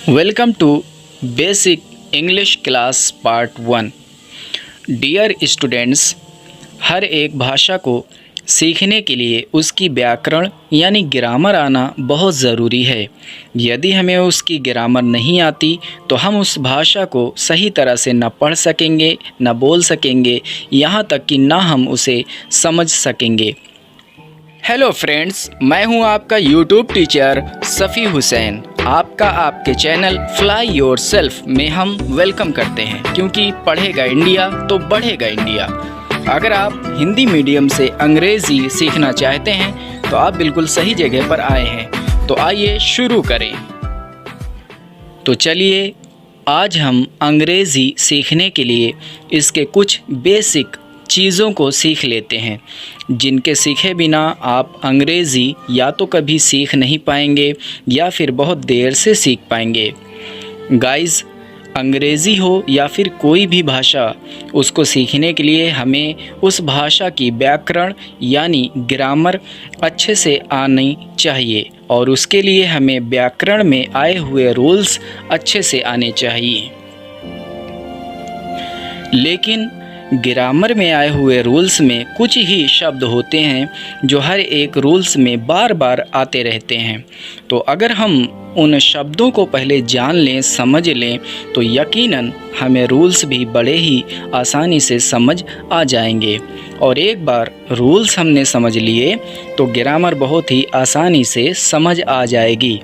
Welcome to basic English class part 1। Dear students, हर एक भाषा को सीखने के लिए उसकी व्याकरण यानी ग्रामर आना बहुत ज़रूरी है। यदि हमें उसकी ग्रामर नहीं आती तो हम उस भाषा को सही तरह से न पढ़ सकेंगे, न बोल सकेंगे, यहाँ तक कि ना हम उसे समझ सकेंगे। हेलो फ्रेंड्स, मैं हूं आपका यूट्यूब टीचर सफ़ी हुसैन। आपका आपके चैनल फ्लाई योरसेल्फ में हम वेलकम करते हैं, क्योंकि पढ़ेगा इंडिया तो बढ़ेगा इंडिया। अगर आप हिंदी मीडियम से अंग्रेज़ी सीखना चाहते हैं तो आप बिल्कुल सही जगह पर आए हैं। तो आइए शुरू करें। तो चलिए, आज हम अंग्रेज़ी सीखने के लिए इसके कुछ बेसिक चीज़ों को सीख लेते हैं, जिनके सीखे बिना आप अंग्रेज़ी या तो कभी सीख नहीं पाएंगे या फिर बहुत देर से सीख पाएंगे। गाइस, अंग्रेज़ी हो या फिर कोई भी भाषा, उसको सीखने के लिए हमें उस भाषा की व्याकरण यानी ग्रामर अच्छे से आनी चाहिए, और उसके लिए हमें व्याकरण में आए हुए रूल्स अच्छे से आने चाहिए। लेकिन ग्रामर में आए हुए रूल्स में कुछ ही शब्द होते हैं जो हर एक रूल्स में बार बार आते रहते हैं। तो अगर हम उन शब्दों को पहले जान लें, समझ लें, तो यकीनन हमें रूल्स भी बड़े ही आसानी से समझ आ जाएंगे। और एक बार रूल्स हमने समझ लिए तो ग्रामर बहुत ही आसानी से समझ आ जाएगी,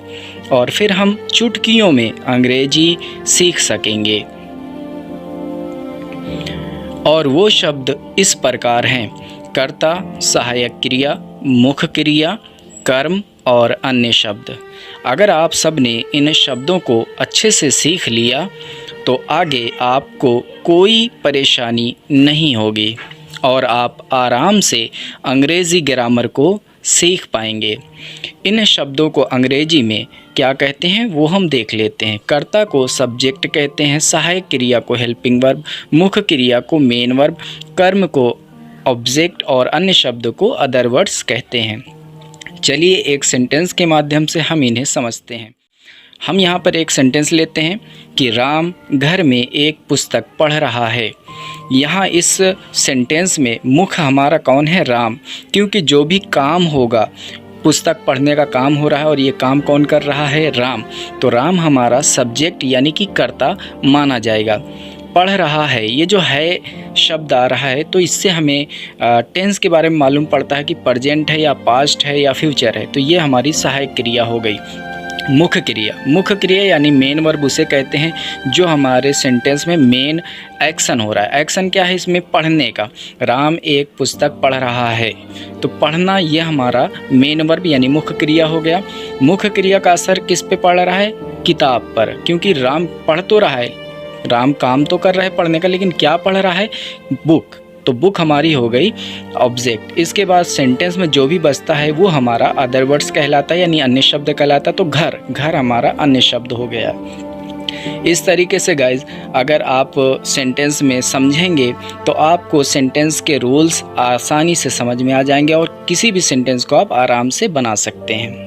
और फिर हम चुटकियों में अंग्रेजी सीख सकेंगे। और वो शब्द इस प्रकार हैं: कर्ता, सहायक क्रिया, मुख्य क्रिया, कर्म और अन्य शब्द। अगर आप सब ने इन शब्दों को अच्छे से सीख लिया तो आगे आपको कोई परेशानी नहीं होगी और आप आराम से अंग्रेज़ी ग्रामर को सीख पाएंगे। इन शब्दों को अंग्रेजी में क्या कहते हैं वो हम देख लेते हैं। कर्ता को सब्जेक्ट कहते हैं, सहायक क्रिया को हेल्पिंग वर्ब, मुख्य क्रिया को मेन वर्ब, कर्म को ऑब्जेक्ट और अन्य शब्द को अदर वर्ड्स कहते हैं। चलिए एक सेंटेंस के माध्यम से हम इन्हें समझते हैं। हम यहाँ पर एक सेंटेंस लेते हैं कि राम घर में एक पुस्तक पढ़ रहा है। यहाँ इस सेंटेंस में मुख्य हमारा कौन है? राम, क्योंकि जो भी काम होगा, पुस्तक पढ़ने का काम हो रहा है और ये काम कौन कर रहा है? राम। तो राम हमारा सब्जेक्ट यानी कि कर्ता माना जाएगा। पढ़ रहा है, ये जो है शब्द आ रहा है तो इससे हमें टेंस के बारे में मालूम पड़ता है कि प्रेजेंट है या पास्ट है या फ्यूचर है। तो ये हमारी सहायक क्रिया हो गई। मुख्य क्रिया यानी मेन वर्ब उसे कहते हैं जो हमारे सेंटेंस में मेन एक्शन हो रहा है। एक्शन क्या है इसमें? पढ़ने का। राम एक पुस्तक पढ़ रहा है, तो पढ़ना ये हमारा मेन वर्ब यानी मुख्य क्रिया हो गया। मुख्य क्रिया का असर किस पे पड़ रहा है? किताब पर, क्योंकि राम पढ़ तो रहा है, राम काम तो कर रहा है पढ़ने का, लेकिन क्या पढ़ रहा है? बुक। तो बुक हमारी हो गई ऑब्जेक्ट। इसके बाद सेंटेंस में जो भी बचता है वो हमारा अदर वर्ड्स कहलाता है यानी अन्य शब्द कहलाता है। तो घर हमारा अन्य शब्द हो गया। इस तरीके से गाइज, अगर आप सेंटेंस में समझेंगे तो आपको सेंटेंस के रूल्स आसानी से समझ में आ जाएंगे और किसी भी सेंटेंस को आप आराम से बना सकते हैं।